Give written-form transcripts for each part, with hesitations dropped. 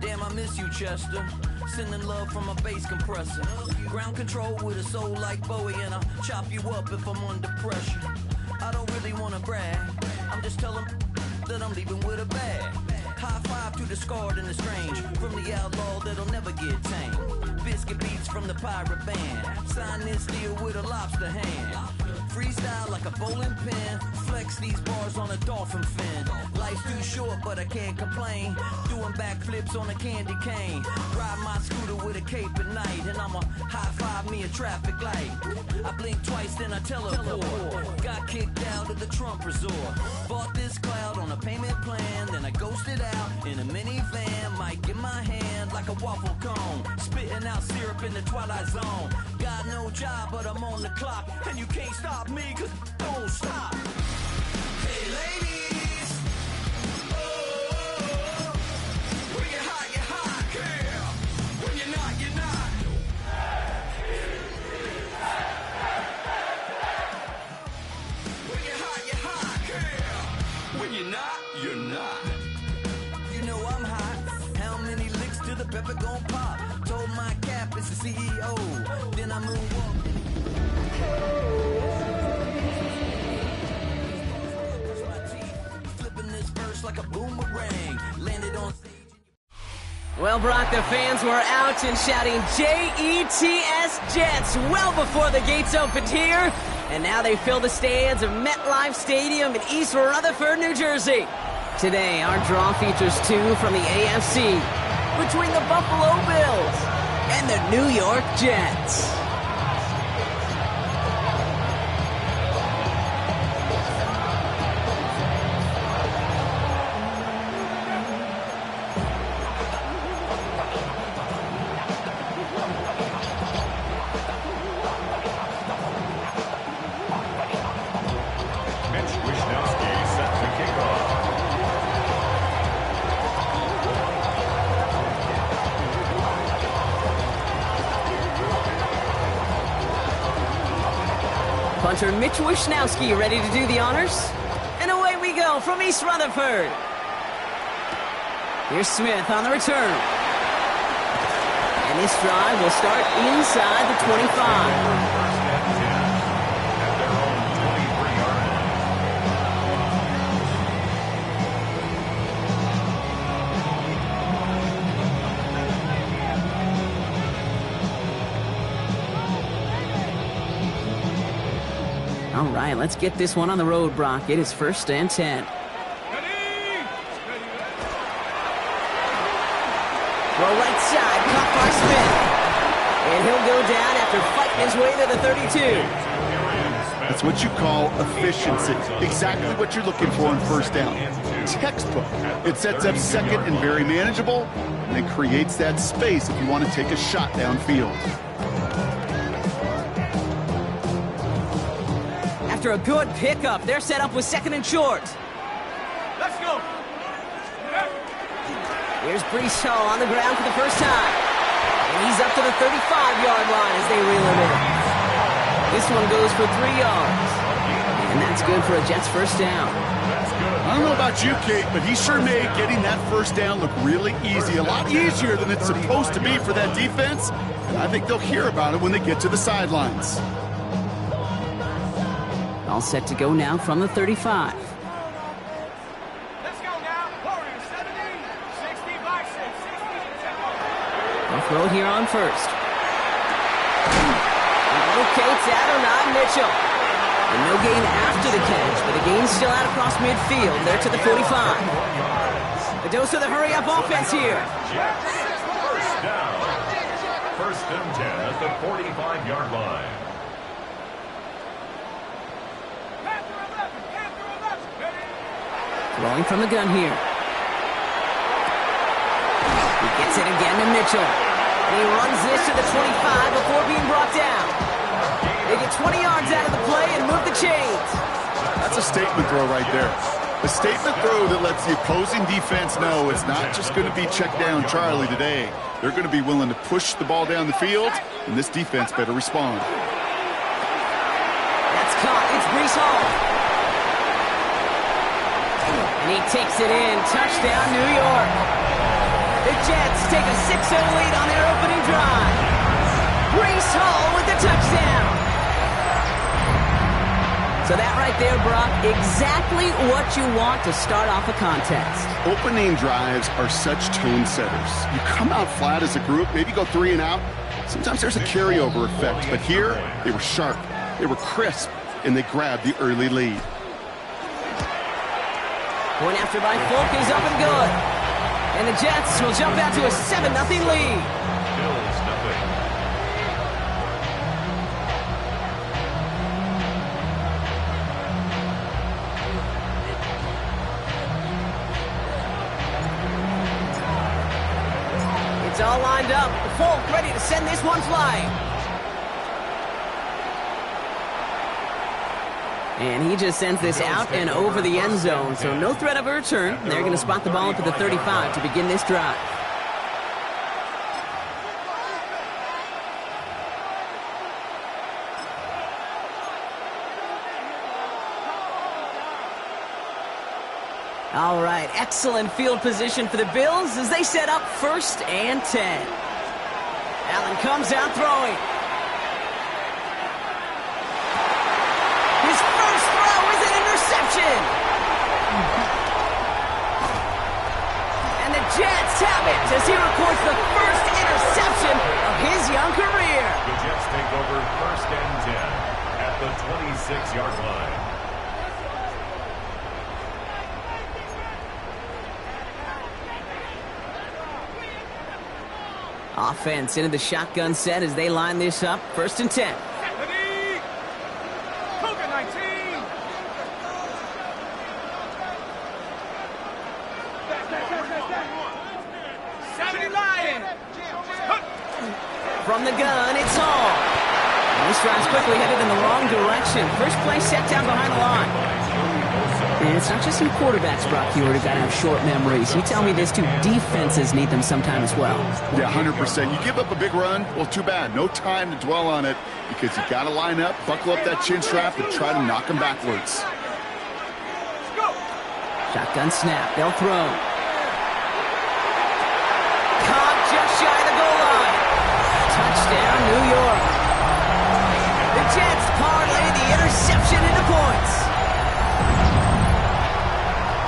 Damn, I miss you, Chester. Sending love from a bass compressor. Ground control with a soul like Bowie, and I'll chop you up if I'm under pressure. I don't really wanna brag, I'm just telling that I'm leaving with a bag. High five to the scarred and the strange, from the outlaw that'll never get tamed. Biscuit beats from the pirate band, sign this deal with a lobster hand. Freestyle like a bowling pin, flex these bars on a dolphin fin. Life's too short but I can't complain, doing backflips on a candy cane. Ride my scooter with a cape at night, and I'ma high five me a traffic light. I blink twice then I teleport, got kicked out of the Trump resort. Bought this cloud on a payment plan, then I ghosted out in a minivan. Mic in my hand like a waffle cone, spitting out syrup in the twilight zone. Got no job but I'm on the clock, and you can't stop me cause don't stop. Hey ladies, oh, when you're hot, girl. When you're not, you're not. When you're hot, girl. When you're not, you're not. You know I'm hot. How many licks till the pepper gon' pop? Told my cap it's the CEO. Then I moonwalked. Flipping this verse like a boomerang. Landed on stage. Well, Brock, the fans were out and shouting J-E-T-S Jets well before the gates opened here. And now they fill the stands of MetLife Stadium in East Rutherford, New Jersey. Today, our draw features two from the AFC between the Buffalo Bills and the New York Jets. Punter Mitch Wishnowsky ready to do the honors. And away we go from East Rutherford. Here's Smith on the return. And this drive will start inside the 25. All right, let's get this one on the road, Brock. It is 1st and 10. Well, right side, caught by Smith. And he'll go down after fighting his way to the 32. That's what you call efficiency. Exactly what you're looking for in 1st down. Textbook. It sets up 2nd and very manageable, and it creates that space if you want to take a shot downfield. After a good pickup, they're set up with 2nd and short. Let's go. Here's Brees Hall on the ground for the first time. And he's up to the 35-yard line as they reel him in. This one goes for 3 yards. And that's good for a Jets 1st down. I don't know about you, Kate, but he sure made getting that 1st down look really easy. A lot easier than it's supposed to be for that defense. And I think they'll hear about it when they get to the sidelines. All set to go now from the 35. Let's go now. Warriors 70, 60 by 6, 60. They'll throw it here on 1st. Locates Adonai Mitchell. And no gain after the catch, but the gain's still out across midfield. They're to the 45. A dose of the hurry-up offense here. Jets, 1st down. 1st and 10 at the 45-yard line. Throwing from the gun here. He gets it again to Mitchell. And he runs this to the 25 before being brought down. They get 20 yards out of the play and move the chains. That's a statement throw right there. A statement throw that lets the opposing defense know it's not just going to be check down Charlie today. They're going to be willing to push the ball down the field, and this defense better respond. Breece Hall. And he takes it in. Touchdown, New York. The Jets take a 6-0 lead on their opening drive. Breece Hall with the touchdown. So that right there, Brock, exactly what you want to start off a contest. Opening drives are such tone setters. You come out flat as a group, maybe go 3 and out. Sometimes there's a carryover effect, but here they were sharp, they were crisp, and they grabbed the early lead. Point after by Folk is up and good. And the Jets will jump out to a 7-0 lead. Bills nothing. It's all lined up. Folk ready to send this one flying. And he just sends this out and over the end zone, so no threat of a return. They're going to spot the ball up at the 35 to begin this drive. All right, excellent field position for the Bills as they set up 1st and 10. Allen comes out throwing. His first throw is an interception. And the Jets have it as he records the first interception of his young career. The Jets take over 1st and 10 at the 26-yard line. Offense into the shotgun set as they line this up. 1st and 10. From the gun, it's Hall. And this drive's quickly headed in the wrong direction. First play set down behind the line. And it's not just some quarterbacks, Brock Hewitt, who got to have short memories. You tell me this too, defenses need them sometime as well. Yeah, 100%. You give up a big run, well, too bad. No time to dwell on it because you got to line up, buckle up that chin strap, and try to knock them backwards. Shotgun snap. They'll throw. Caught just shy of the goal line. Touchdown, New York. The Jets parlay the interception into points.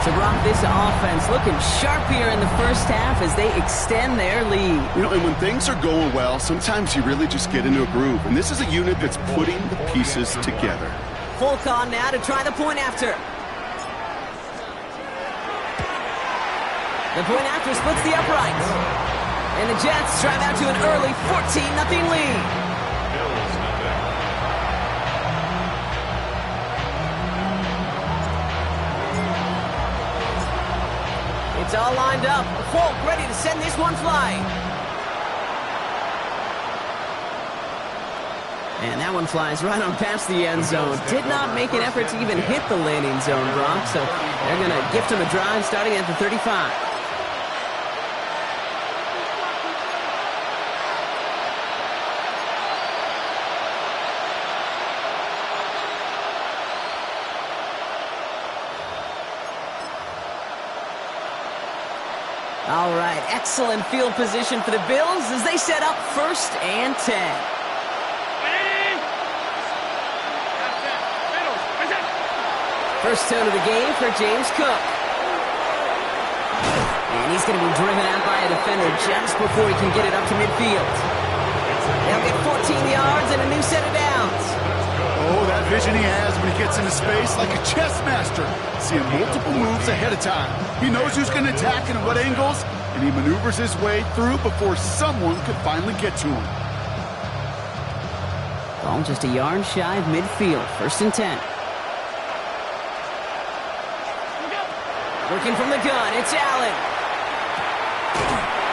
So, Brock, this offense looking sharp here in the first half as they extend their lead. You know, and when things are going well, sometimes you really just get into a groove. And this is a unit that's putting the pieces together. Folk on now to try the point after. The point after splits the uprights. And the Jets drive out to an early 14-0 lead. It's all lined up. Folk ready to send this one flying. And that one flies right on past the end zone. Did not make an effort to even hit the landing zone, Brock. So they're going to gift him a drive starting at the 35. All right, excellent field position for the Bills as they set up 1st and 10. First tone of the game for James Cook. And he's going to be driven out by a defender just before he can get it up to midfield. They'll get 14 yards and a new set of downs. Oh, that vision he has when he gets into space like a chess master, seeing multiple moves ahead of time. He knows who's going to attack and at what angles, and he maneuvers his way through before someone could finally get to him. Ball just a yard shy of midfield. 1st and 10. Working from the gun, it's Allen.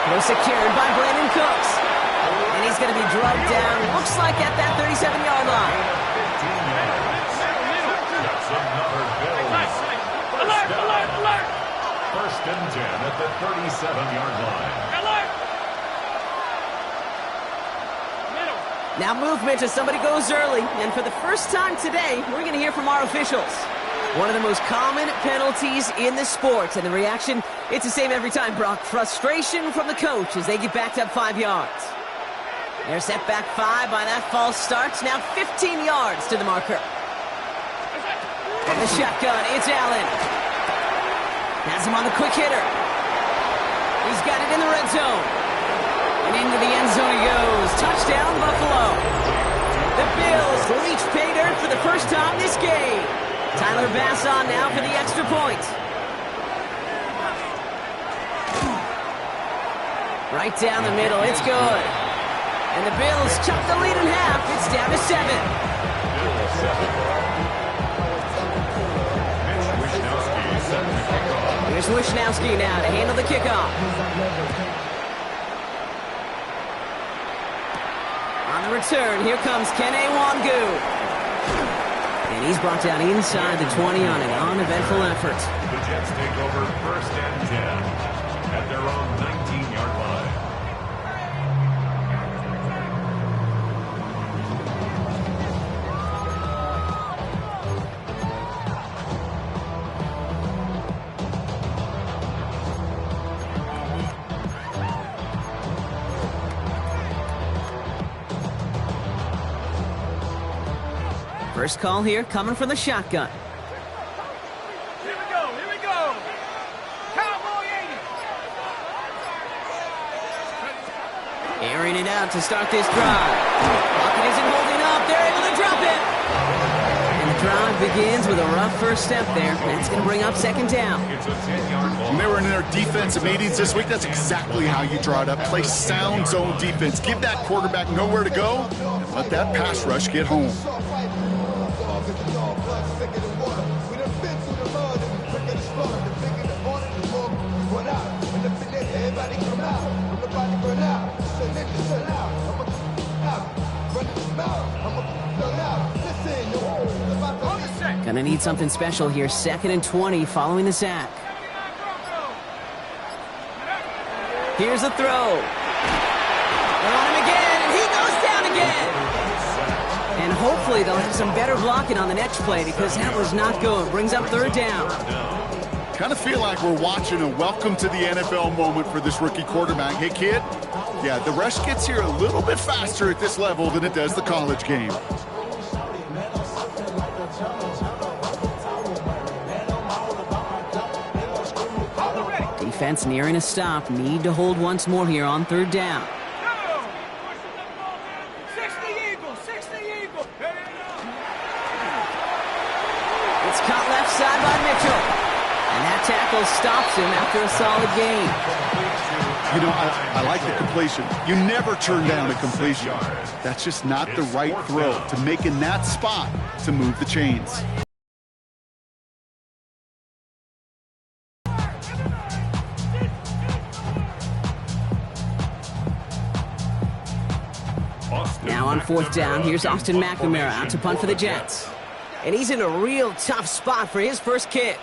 Well secured by Brandon Cooks. And he's going to be drugged down, looks like at that 37-yard line. Alert! 1st and 10 at the 37-yard line. Now movement as somebody goes early, and for the first time today, we're going to hear from our officials. One of the most common penalties in the sport, and the reaction, it's the same every time, Brock. Frustration from the coach as they get backed up 5 yards. They're set back 5 by that false start. Now 15 yards to the marker. And the shotgun, it's Allen. Has him on the quick hitter. He's got it in the red zone. And into the end zone he goes. Touchdown, Buffalo. The Bills reach pay dirt for the first time this game. Tyler Bass on now for the extra point. Right down the middle, it's good. And the Bills chop the lead in half. It's down to 7. Here's Wishnowski now to handle the kickoff. On the return, here comes Kene Wangu. And he's brought down inside the 20 on an uneventful effort. The Jets take over 1st and 10 at their own 19-yard line. First call here coming from the shotgun. Here we go, here we go. Cowboy 80. Airing it out to start this drive. Pocket isn't holding up. They're able to drop it. And the drive begins with a rough first step there. That's going to bring up 2nd down. It's a 10-yard ball. When they were in their defensive meetings this week, that's exactly how you draw it up. Play sound zone defense. Give that quarterback nowhere to go, and let that pass rush get home. Gonna need something special here. 2nd and 20 following the sack. Here's a throw. They're on him again, and he goes down again. And hopefully they'll have some better blocking on the next play because that was not good. Brings up 3rd down. Kind of feel like we're watching a welcome to the NFL moment for this rookie quarterback. Hey, kid, yeah, the rush gets here a little bit faster at this level than it does the college game. Defense nearing a stop. Need to hold once more here on 3rd down. 60 Eagles, 60 Eagles. It's caught left side by Mitchell. And that tackle stops him after a solid gain. You know, I like the completion. You never turn down a completion. That's just not the right throw to make in that spot to move the chains. Now on 4th down, here's Austin McNamara out to punt for the Jets. And he's in a real tough spot for his first kick.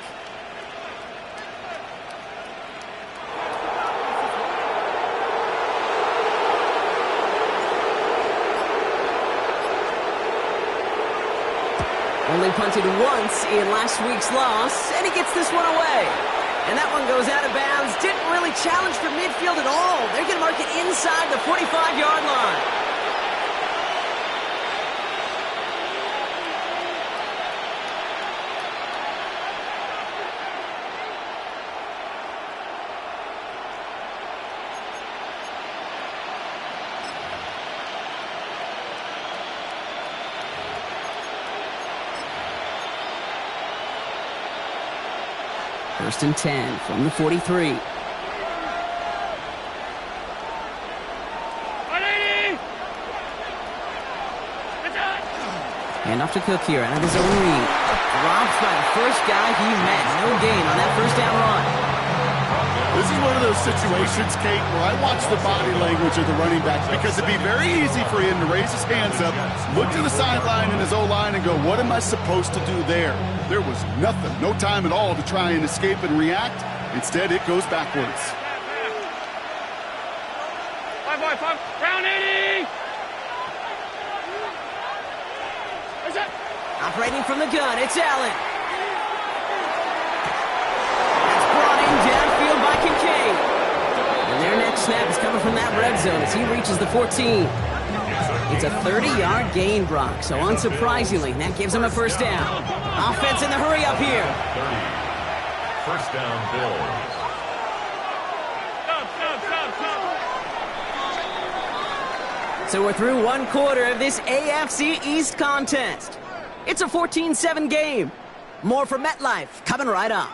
Only punted once in last week's loss, and he gets this one away. And that one goes out of bounds. Didn't really challenge for midfield at all. They're going to mark it inside the 45-yard line. First and 10 from the 43. Hand off to Cook here out of his own read. Dropped by the first guy he met. No gain on that first down run. This is one of those situations, Kate, where I watch the body language of the running backs because it'd be very easy for him to raise his hands up, look to the sideline in his O-line and go, what am I supposed to do there? There was nothing, no time at all to try and escape and react. Instead, it goes backwards. 5 by 5, round 80! Separating from the gun, it's Allen. It's brought in downfield by Kincaid. And their next snap is coming from that red zone as he reaches the 14. It's a 30-yard gain, Brock, so unsurprisingly, that gives him a first down. Offense in the hurry up here. 30. First down, Bills. So we're through one quarter of this AFC East contest. It's a 14-7 game. More from MetLife coming right up.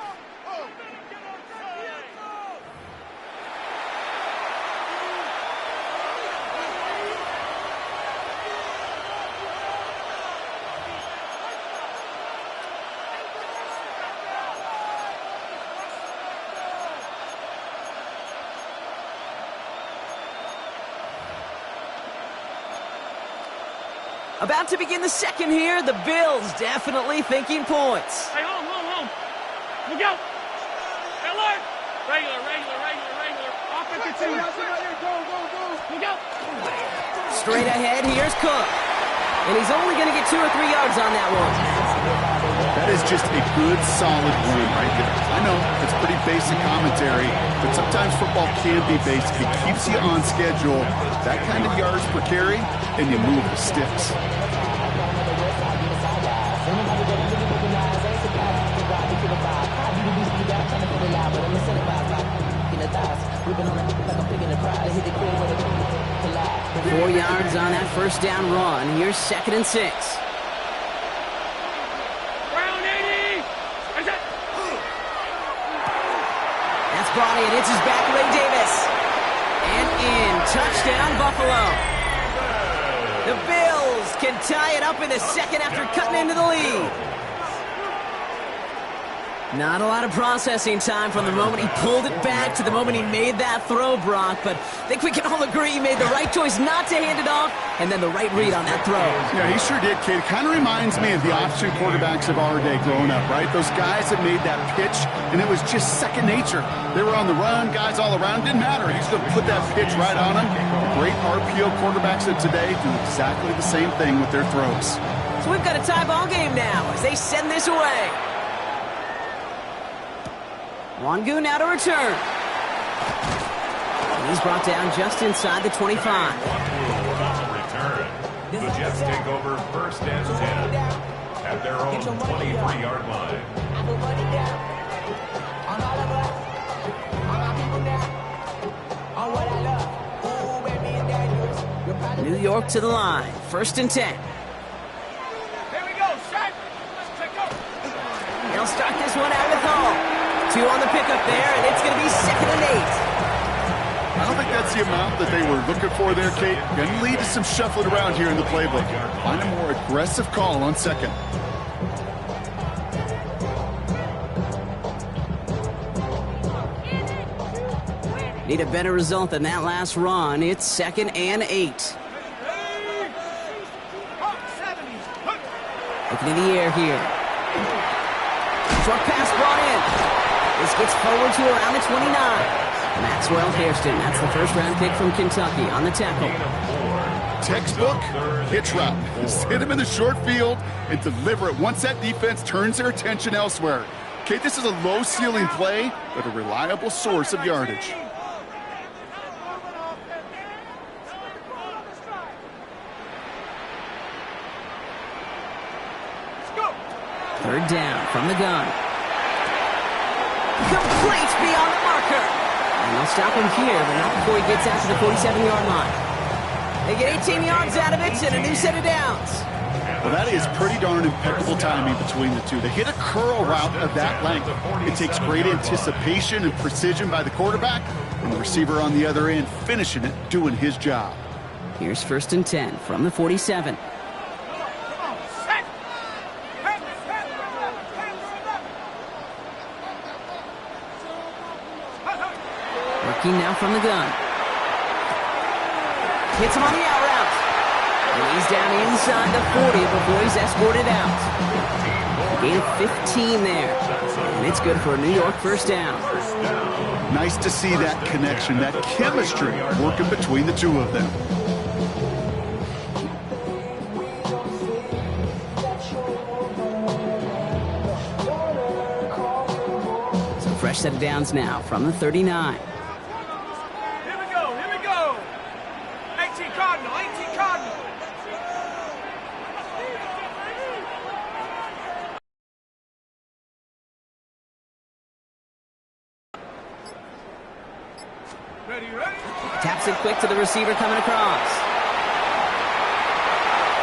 About to begin the second here. The Bills definitely thinking points. Hey, hold on. Look out. Alert. Regular. Offensive team. Go. Look out. Straight ahead, here's Cook. And he's only going to get 2 or 3 yards on that one. That is just a good, solid run right there. I know, it's pretty basic commentary, but sometimes football can be basic. It keeps you on schedule. That kind of yards per carry, and you move the sticks. Four yards on that first down run. Here's 2nd and 6. Round 80. That's brought in. It's his back, Ray Davis. And in. Touchdown, Buffalo. The Bills can tie it up in the second after cutting into the lead. Not a lot of processing time from the moment he pulled it back to the moment he made that throw, Brock. But I think we can all agree he made the right choice not to hand it off, and then the right read on that throw. Yeah, he sure did, kid. Kind of reminds me of the option quarterbacks of our day growing up, right? Those guys that made that pitch, and it was just second nature. They were on the run, guys all around. Didn't matter. He's going to put that pitch right on them. Great RPO quarterbacks of today do exactly the same thing with their throws. So we've got a tie ball game now as they send this away. Wangu now to return. And he's brought down just inside the 25. Return. The Jets take over 1st and 10 at their own 23-yard line. New York to the line. 1st and 10. Here we go. Set. Check up. They'll start this one out with Hall. 2 on the pickup there, and it's going to be 2nd and 8. I don't think that's the amount that they were looking for there, Kate. Going to lead to some shuffling around here in the playbook. Find a more aggressive call on 2nd. Need a better result than that last run. It's 2nd and 8. Looking in the air here. Short pass brought in. This gets forward to around the 29. Maxwell Hairston, that's the first-round pick from Kentucky on the tackle. Textbook hitch route. Just hit him in the short field and deliver it once that defense turns their attention elsewhere. Okay, this is a low-ceiling play, but a reliable source of yardage. Third down from the gun. Complete beyond the marker. And they'll stop him here, but not before he gets out to the 47-yard line. They get 18 yards out of it and a new set of downs. Well, that is pretty darn impeccable timing between the two. They hit a curl route of that length. It takes great anticipation and precision by the quarterback, and the receiver on the other end finishing it, doing his job. Here's 1st and 10 from the 47. Working now from the gun. Hits him on the out route. And he's down inside the 40 before he's escorted out. Gain of 15 there. And it's good for a New York first down. Nice to see that connection, that chemistry working between the two of them. Fresh set of downs now from the 39. Here we go, here we go. 18 Cardinal, 18 Cardinal. Ready, ready? Taps it quick to the receiver coming across.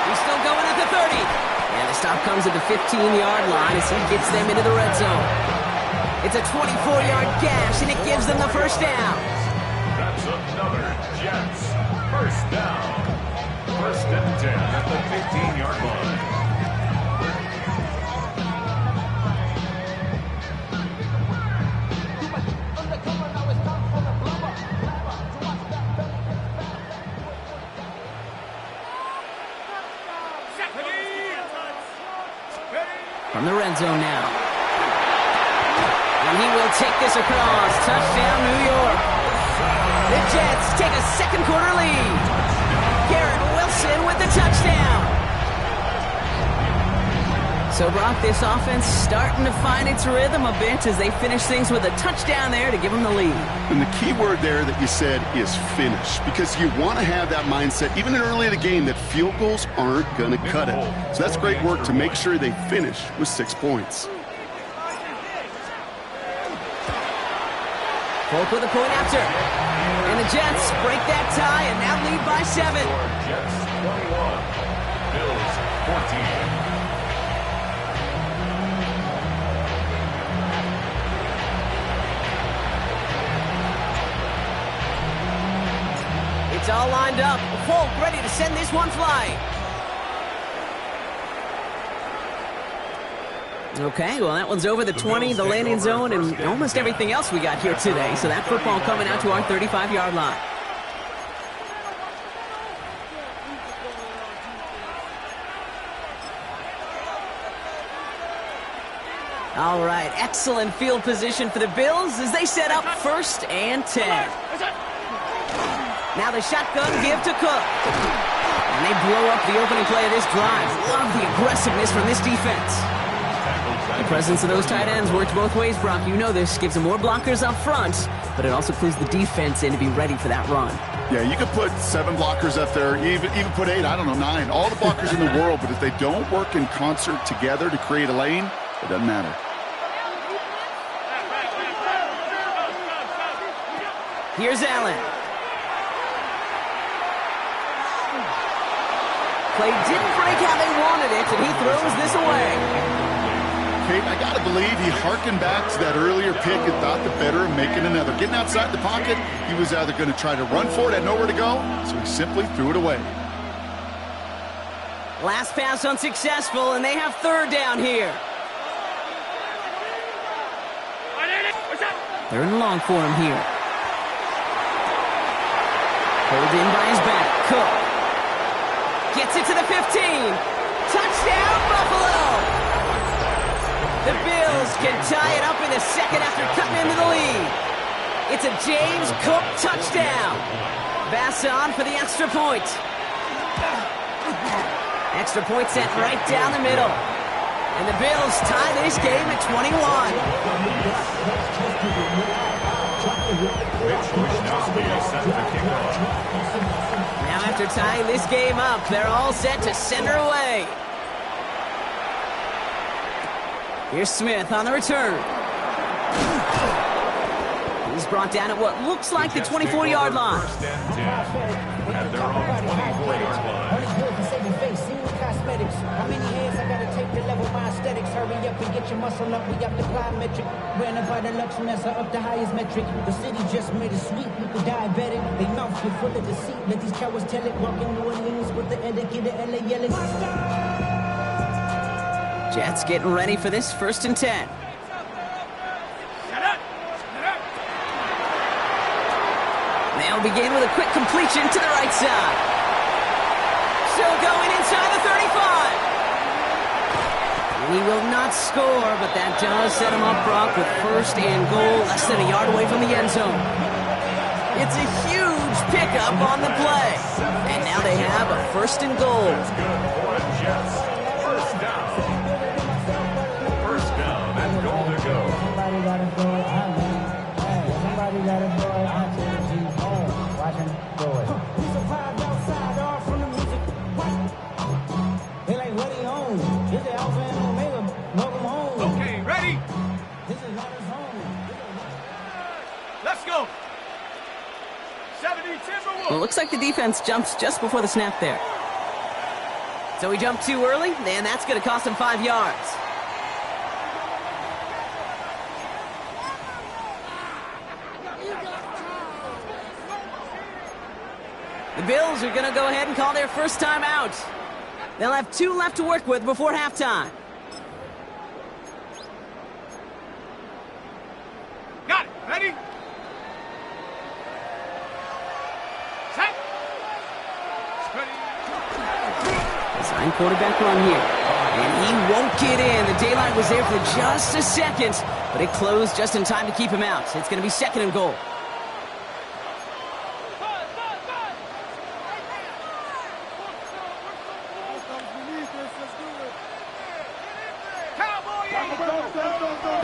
He's still going at the 30. And the stop comes at the 15-yard line as he gets them into the red zone. It's a 24-yard gash, and it gives them the first down. That's another Jets first down. 1st and 10 at the 15-yard line. From the red zone now. And he will take this across. Touchdown, New York. The Jets take a second quarter lead. Garrett Wilson with the touchdown. So, Brock, this offense starting to find its rhythm a bit as they finish things with a touchdown there to give them the lead. And the key word there that you said is finish, because you want to have that mindset, even early in the game, that field goals aren't going to cut it. So that's great work to make sure they finish with 6 points. Polk with a point after. And the Jets break that tie and now lead by 7. Jets 21, Bills 14. It's all lined up. Polk ready to send this one flying. Okay, well, that one's over the 20, the landing zone, and almost everything else we got here today. So that football coming out to our 35-yard line. All right, excellent field position for the Bills as they set up 1st and 10. Now the shotgun give to Cook. And they blow up the opening play of this drive. Love the aggressiveness from this defense. The presence of those tight ends works both ways, Brock. You know this. Gives them more blockers up front, but it also clues the defense in to be ready for that run. Yeah, you could put 7 blockers up there, even put 8, I don't know, 9. All the blockers in the world, but if they don't work in concert together to create a lane, it doesn't matter. Here's Allen. Play didn't break how they wanted it, and he throws this away. Kate, I got to believe he harkened back to that earlier pick and thought the better of making another. Getting outside the pocket, he was either going to try to run for it, had nowhere to go, so he simply threw it away. Last pass unsuccessful, and they have 3rd down here. 3rd and long for him here. Pulled in by his back. Cook gets it to the 15. Touchdown, Buffalo! The Bills can tie it up in the second after cutting into the lead. It's a James Cook touchdown. Bass on for the extra point. Extra point sent right down the middle. And the Bills tie this game at 21. Now after tying this game up, they're all set to send her away. Here's Smith on the return. He's brought down at what looks like the 24-yard line. 1st and 10 at their own 24-yard line. How many hands I gotta take to level my aesthetics? Hurry up and get your muscle up. We got the plyometric. Ran up by the Lux Messer up the highest metric. The city just made it sweet. People diabetic. They mouth get full of deceit. Let these cowards tell it. Walking New Orleans with the etiquette of LA yelling. Jets getting ready for this 1st and 10. They'll begin with a quick completion to the right side. Still going inside the 35. And he will not score, but that does set him up, Brock, with 1st and goal, less than a yard away from the end zone. It's a huge pickup on the play. And now they have a 1st and goal. That's good for the Jets. 1st down. 1st down and goal to go. Let's go. 70 Timberwolves. Well, it looks like the defense jumps just before the snap there. So he jumped too early, and that's going to cost him 5 yards. The Bills are going to go ahead and call their first time out. They'll have 2 left to work with before halftime. Got it. Ready? Set. Design quarterback run here. And he won't get in. The daylight was there for just a second, but it closed just in time to keep him out. It's going to be 2nd and goal.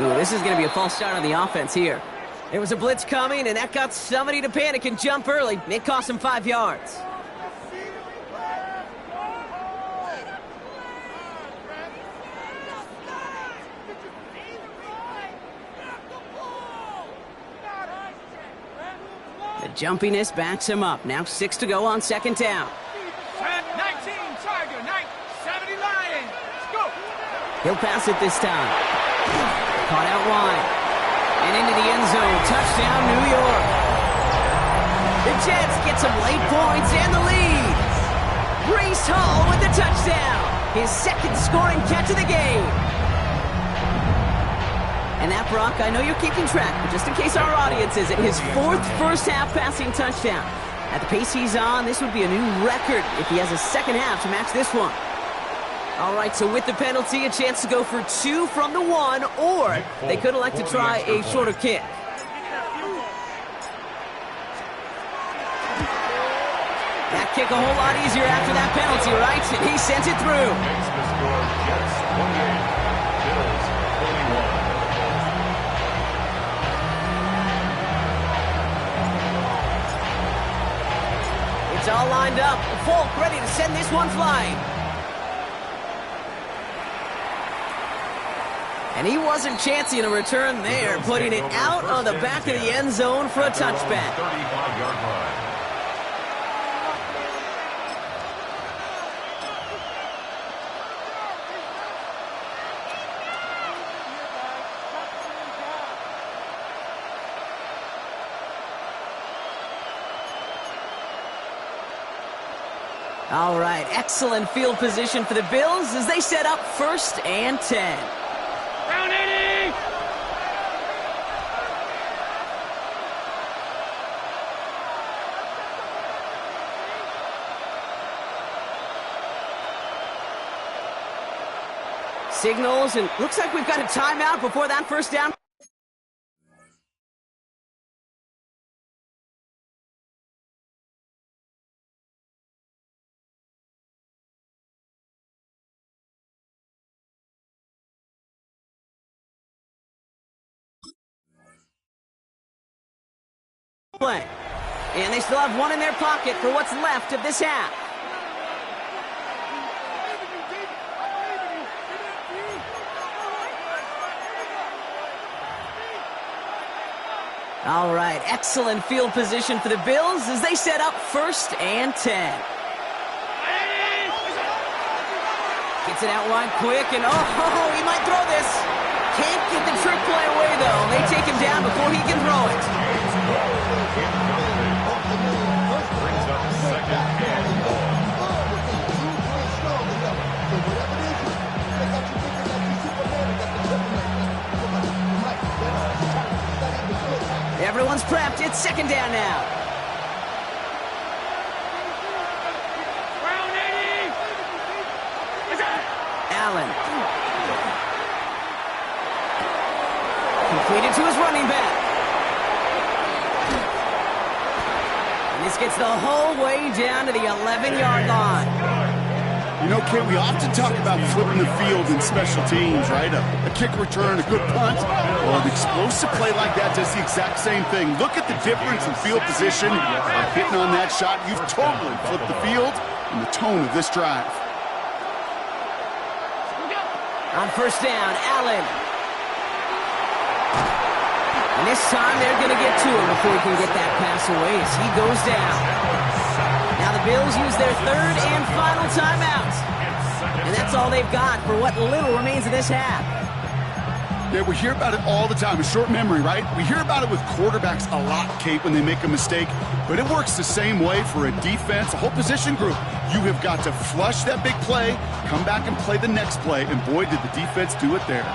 Ooh, this is going to be a false start on the offense here. There was a blitz coming, and that got somebody to panic and jump early. It cost him 5 yards. The jumpiness backs him up. Now 6 to go on 2nd down. 19 Tiger, 70 Lions. Let's go. He'll pass it this time. Caught out wide. And into the end zone. Touchdown, New York. The Jets get some late points and the lead. Breece Hall with the touchdown. His 2nd scoring catch of the game. And that, Brock, I know you're keeping track, but just in case our audience isn't, his 4th first-half passing touchdown. At the pace he's on, this would be a new record if he has a 2nd half to match this one. All right, so with the penalty, a chance to go for 2 from the 1, or they could elect to try a shorter kick. That kick a whole lot easier after that penalty, right? And he sent it through. Makes the score Jets 28, Bills 21. It's all lined up. Folk ready to send this one flying. And he wasn't chancing a return there, putting it out on the back of the end zone for a touchback. 35-yard line. All right, excellent field position for the Bills as they set up 1st and 10. Down 80. Signals, and looks like we've got a timeout before that 1st down. Play. And they still have 1 in their pocket for what's left of this half. All right, excellent field position for the Bills as they set up 1st and 10. Gets it out wide quick, and oh, he might throw this. Can't get the trick play away, though. They take him down before he can throw it. Brings up 2nd and goal. Everyone's prepped. It's 2nd down now. Round 80. Allen. Completed to his running back. And this gets the whole way down to the 11-yard line. You know, Kate, we often talk about flipping the field in special teams, right? A kick return, a good punt. Well, an explosive play like that does the exact same thing. Look at the difference in field position. By hitting on that shot, you've totally flipped the field and the tone of this drive. On 1st down, Allen. And And this time they're going to get to him before he can get that pass away as he goes down. Now the Bills use their third and final timeout. And that's all they've got for what little remains of this half. Yeah, we hear about it all the time. A short memory, right? We hear about it with quarterbacks a lot, Kate, when they make a mistake. But it works the same way for a defense, a whole position group. You have got to flush that big play, come back and play the next play, and boy, did the defense do it there.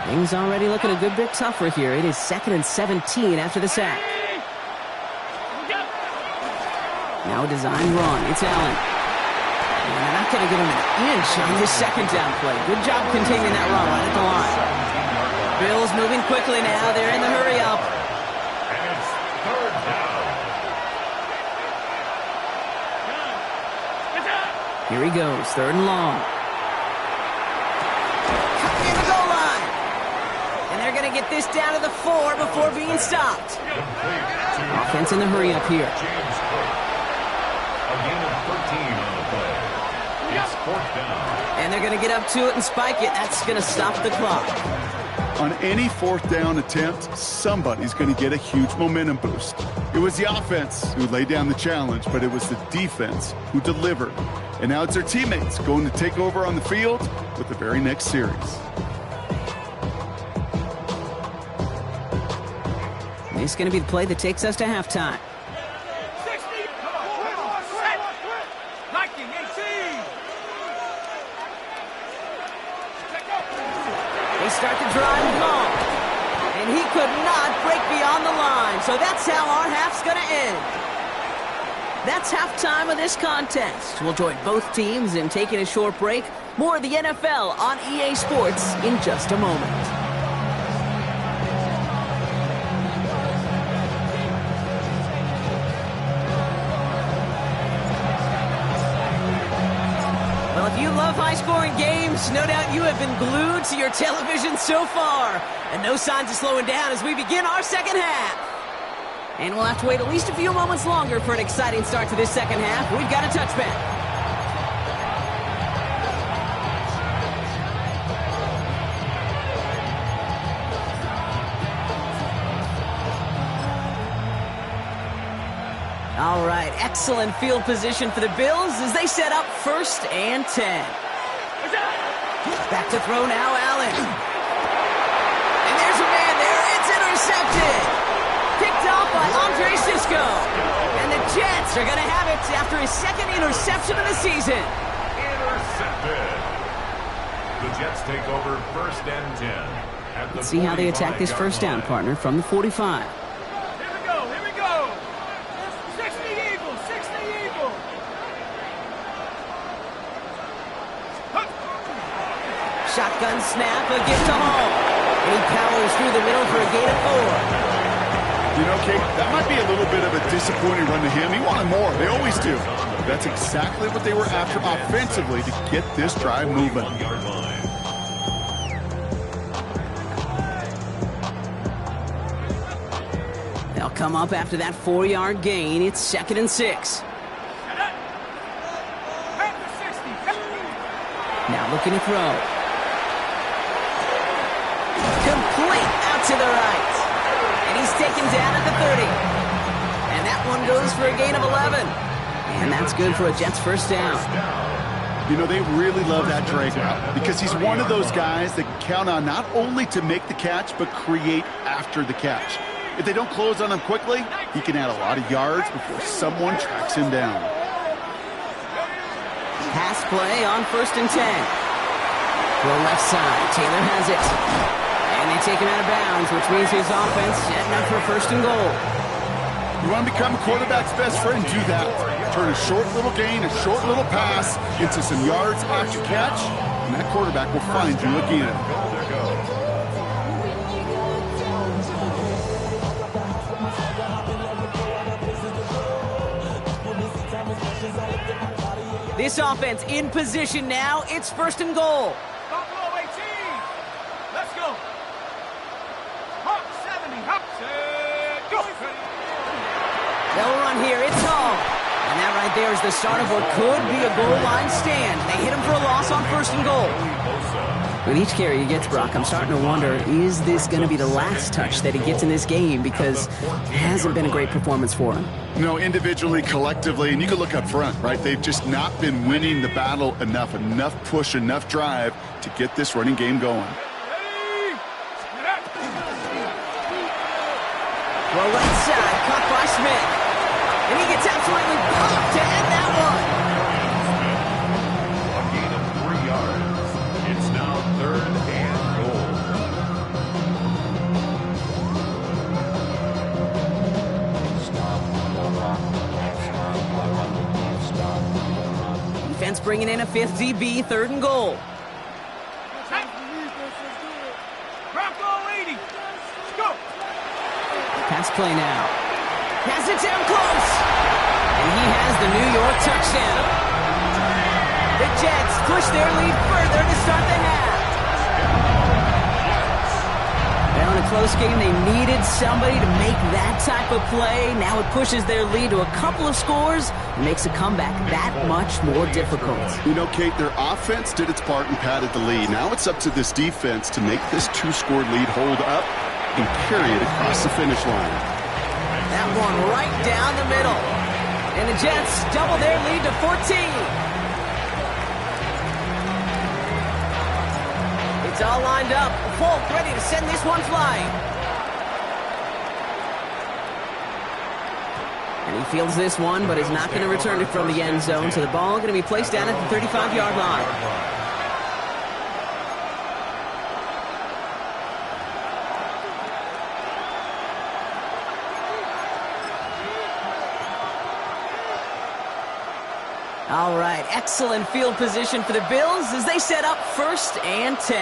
Things already looking a good bit tougher here. It is 2nd and 17 after the sack. Now a design run. It's Allen. And they're not going to give him an inch on this second down play. Good job containing that run right at the line. Bills moving quickly now. They're in the hurry up. And it's 3rd down. Here he goes. 3rd and long. In the goal line. And they're going to get this down to the 4 before being stopped. Offense in the hurry up here. James Cook. A gain of 13 on the play. It's 4th down. And they're going to get up to it and spike it. That's going to stop the clock. On any 4th down attempt, somebody's going to get a huge momentum boost. It was the offense who laid down the challenge, but it was the defense who delivered. And now it's their teammates going to take over on the field with the very next series. And it's going to be the play that takes us to halftime. They start to drive long, and he could not break beyond the line. So that's how our half's going to end. That's halftime of this contest. We'll join both teams in taking a short break. More of the NFL on EA Sports in just a moment. Well, if you love high-scoring games, no doubt you have been glued to your television so far. And no signs of slowing down as we begin our second half. And we'll have to wait at least a few moments longer for an exciting start to this second half. We've got a touchback. All right, excellent field position for the Bills as they set up 1st and 10. Back to throw now, Allen. And there's a man there. It's intercepted. Picked off by Andre Sisco. And the Jets are going to have it after his 2nd interception of the season. Intercepted. The Jets take over 1st and 10. Let's see how they attack this first down, partner, from the 45. Shotgun snap, a gift to Hall. And he powers through the middle for a gain of 4. You know, Kate, that might be a little bit of a disappointing run to him. He wanted more. They always do. That's exactly what they were after offensively to get this drive moving. They'll come up after that 4-yard gain. It's 2nd and 6. Now looking to throw. Complete out to the right. And he's taken down at the 30. And that one goes for a gain of 11. And that's good for a Jets first down. You know, they really love that drag route because he's one of those guys that can count on not only to make the catch, but create after the catch. If they don't close on him quickly, he can add a lot of yards before someone tracks him down. Pass play on 1st and 10. Go left side. Taylor has it. And they take him out of bounds, which means his offense setting up for 1st and goal. You want to become a quarterback's best friend? Do that. Turn a short little gain, a short little pass into some yards after catch, and that quarterback will find you again. This offense in position now. It's 1st and goal. Buffalo 18. Let's go. Hop 70. Hop. Go. They'll run here. It's Hall. And that right there is the start of what could be a goal line stand. They hit him for a loss on 1st and goal. With each carry he gets, Brock, I'm starting to wonder, is this going to be the last touch that he gets in this game? Because it hasn't been a great performance for him. You know, individually, collectively, and you can look up front, right? They've just not been winning the battle enough push, enough drive to get this running game going. Well, right side, caught by Smith. And he gets absolutely pumped to end that one. A gain of 3 yards. It's now 3rd and goal. Defense bringing in a 5th DB, 3rd and goal. Pass play now. Pass it down close. And he has the New York touchdown. The Jets push their lead further to start the half. Well, in a close game, they needed somebody to make that type of play. Now it pushes their lead to a couple of scores and makes a comeback that much more difficult. You know, Kate, their offense did its part and padded the lead. Now it's up to this defense to make this 2-score lead hold up and carry it across the finish line. That one right down the middle. And the Jets double their lead to 14. It's all lined up. Folk ready to send this one flying. And he fields this one, but is not going to return it from the end zone. So the ball going to be placed down at the 35-yard line. All right, excellent field position for the Bills as they set up 1st and 10.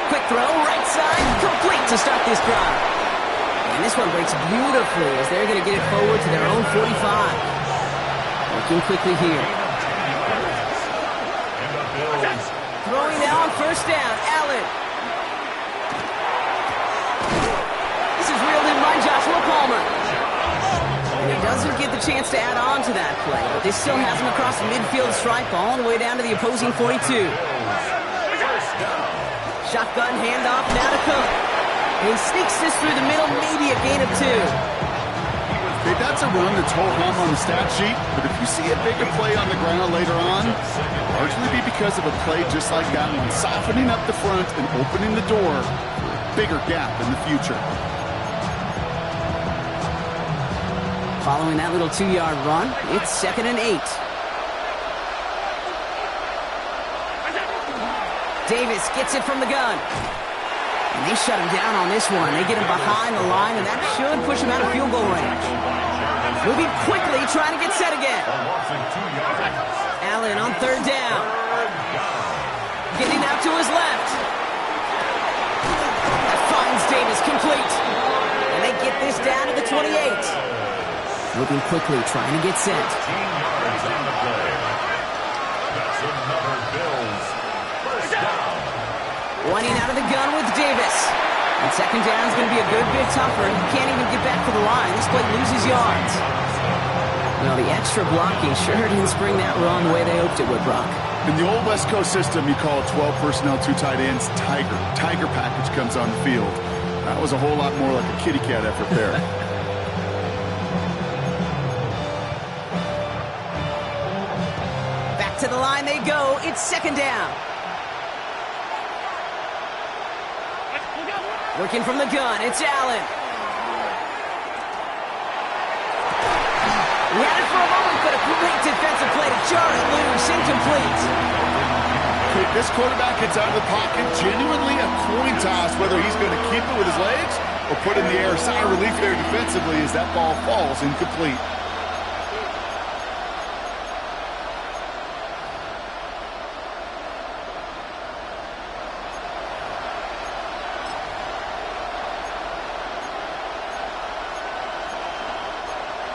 Quick throw, right side, complete to start this drive. And this one breaks beautifully as they're going to get it forward to their own 45. Working quickly here. Throwing now on 1st down, Allen. This is reeled in by Joshua Palmer. And he doesn't get the chance to add on to that play, but this still has him across the midfield stripe all the way down to the opposing 42. Shotgun handoff now to Cook. And he sneaks this through the middle, maybe a gain of 2. Okay, that's a run that's ho-hum on the stat sheet, but if you see a bigger play on the ground later on, it'll largely be because of a play just like that one, softening up the front and opening the door for a bigger gap in the future. Following that little 2-yard run, it's 2nd and 8. Davis gets it from the gun. And they shut him down on this one. They get him behind the line, and that should push him out of field goal range. Moving quickly, trying to get set again. Allen on 3rd down. Getting out to his left. That finds Davis complete. And they get this down to the 28. Moving quickly, trying to get set. That's another Bills 1st down. Running out of the gun with Davis. And 2nd down is going to be a good bit tougher. He can't even get back to the line. This play loses yards. Well, the extra blocking sure didn't spring that run the way they hoped it would, Brock. In the old West Coast system, you call it 12 personnel, 2 tight ends, Tiger. Tiger package comes on the field. That was a whole lot more like a kitty cat effort there. To the line they go. It's 2nd down. Working from the gun. It's Allen. He had it for a moment, but a great defensive play to jar it loose. Incomplete. This quarterback gets out of the pocket. Genuinely a coin toss whether he's going to keep it with his legs or put in the air. Sigh of relief there defensively as that ball falls incomplete.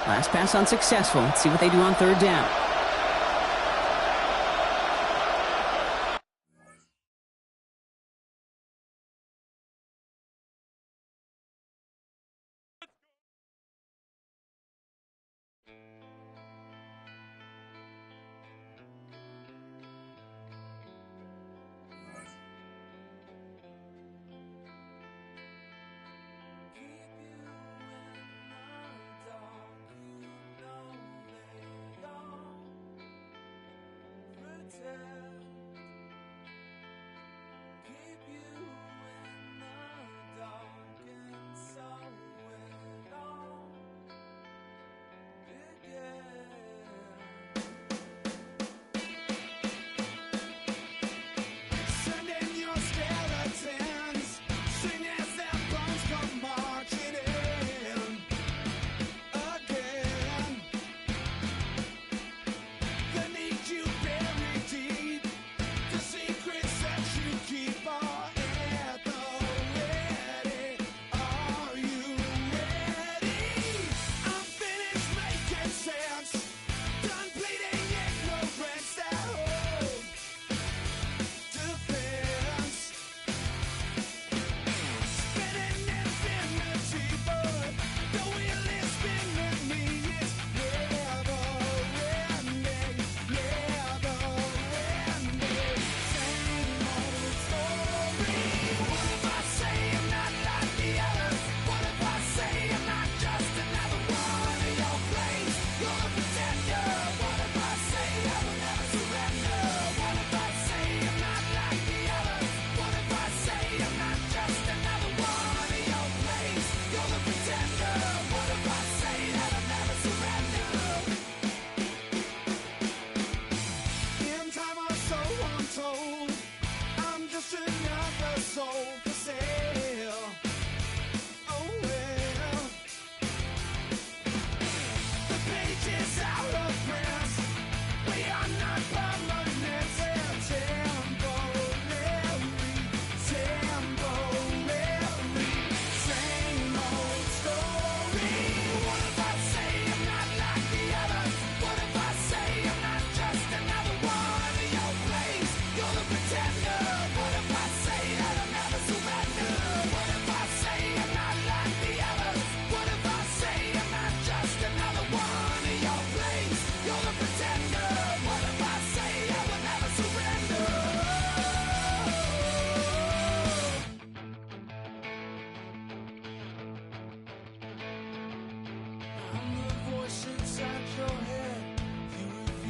Last pass unsuccessful. Let's see what they do on 3rd down.